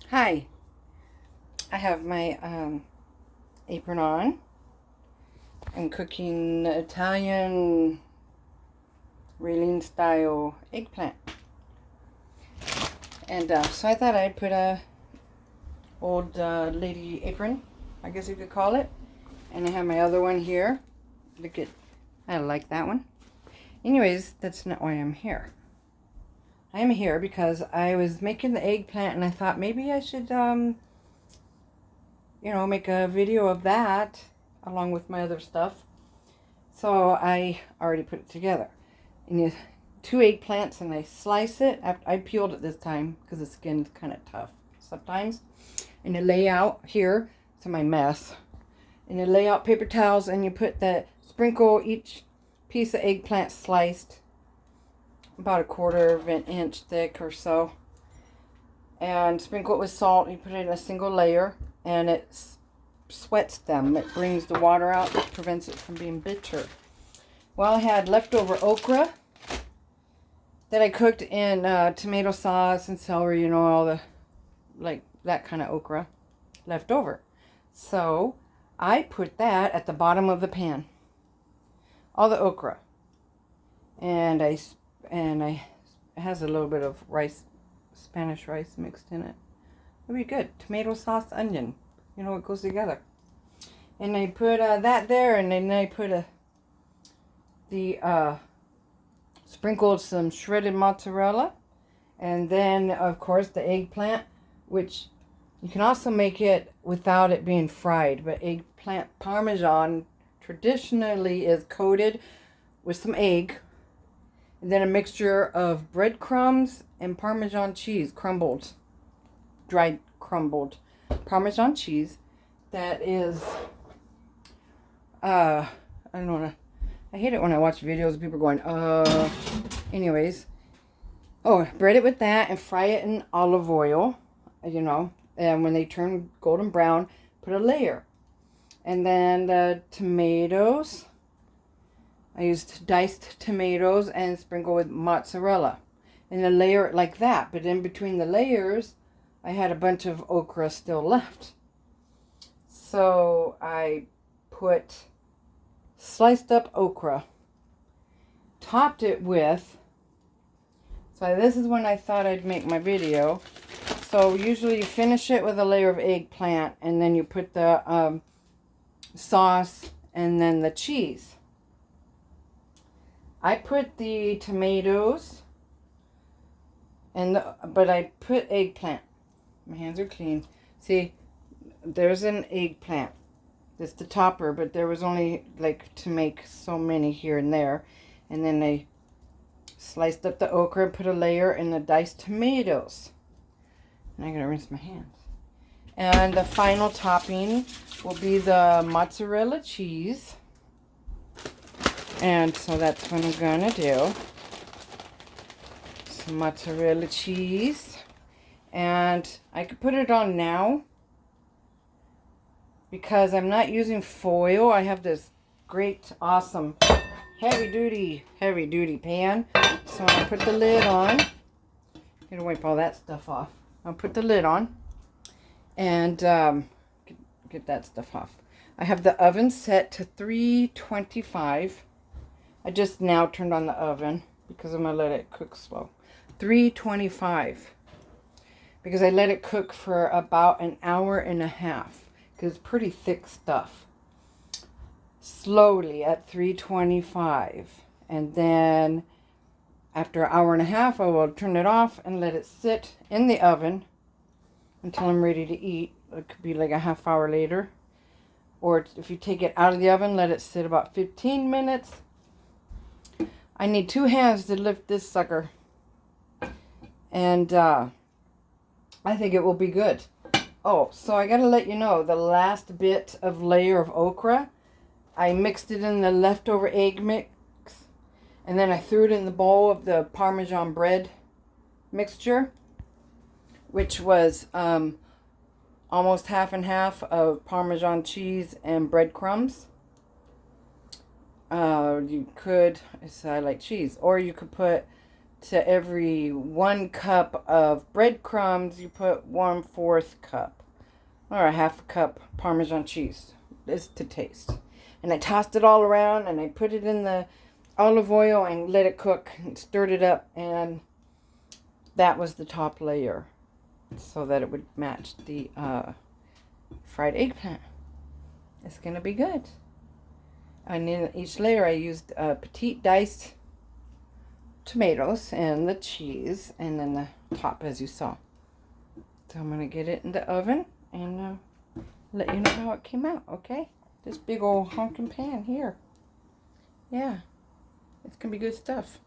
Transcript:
Hi, I have my apron on. I'm cooking Italian raline style eggplant. And so I thought I'd put a old lady apron, I guess you could call it. And I have my other one here. Look at, I like that one. Anyways, that's not why I'm here. I am here because I was making the eggplant and I thought maybe I should make a video of that along with my other stuff. So I already put it together. And you 2 eggplants, and I slice it. I peeled it this time because the skin's kind of tough sometimes. And you lay out here, to my mess. And you lay out paper towels, and you sprinkle each piece of eggplant sliced about 1/4 of an inch thick or so. And sprinkle it with salt. You put it in a single layer, and it sweats them. It brings the water out, it prevents it from being bitter. Well, I had leftover okra that I cooked in tomato sauce and celery, all the, like that kind of okra left over. So I put that at the bottom of the pan, all the okra, and it has a little bit of rice, Spanish rice mixed in it. It'll be good. Tomato sauce, onion, it goes together. And I put that there, and then I put sprinkled some shredded mozzarella, and then of course the eggplant, which you can also make it without it being fried, but eggplant parmesan traditionally is coated with some egg, and then a mixture of breadcrumbs and Parmesan cheese, dried crumbled Parmesan cheese. That is, I don't know. I hate it when I watch videos of people going, anyways. Oh, bread it with that and fry it in olive oil, and when they turn golden brown, put a layer. And then the tomatoes, I used diced tomatoes and sprinkle with mozzarella. And then layer it like that. But in between the layers, I had a bunch of okra still left. So I put sliced up okra, topped it with, so this is when I thought I'd make my video. So usually you finish it with a layer of eggplant, and then you put the sauce and then the cheese. I put the tomatoes, but I put eggplant. My hands are clean. See, there's an eggplant. It's the topper, but there was only to make so many here and there. And then I sliced up the okra and put a layer in the diced tomatoes. And I gotta rinse my hands. And the final topping will be the mozzarella cheese. And so that's what I'm gonna do. Some mozzarella cheese. And I could put it on now, because I'm not using foil. I have this great, awesome, heavy duty pan. So I'll put the lid on. I'm gonna wipe all that stuff off. I'll put the lid on and get that stuff off. I have the oven set to 325. I just now turned on the oven because I'm gonna let it cook slow. 325. Because I let it cook for about an hour and a half. Because it's pretty thick stuff. Slowly at 325. And then after an hour and a half, I will turn it off and let it sit in the oven until I'm ready to eat. It could be like a half hour later. Or if you take it out of the oven, let it sit about 15 minutes. I need 2 hands to lift this sucker. And I think it will be good. Oh, so I gotta let you know, the last bit of layer of okra, I mixed it in the leftover egg mix, and then I threw it in the bowl of the Parmesan bread mixture, which was almost half and half of Parmesan cheese and breadcrumbs. You could, I like cheese, or you could put to every 1 cup of breadcrumbs, you put 1/4 cup or a 1/2 cup Parmesan cheese. It's to taste. And I tossed it all around and I put it in the olive oil and let it cook and stirred it up, and that was the top layer so that it would match the fried eggplant. It's going to be good. And in each layer I used petite diced tomatoes and the cheese, and then the top as you saw. So I'm going to get it in the oven and let you know how it came out, okay? This big old honking pan here. Yeah, it's going to be good stuff.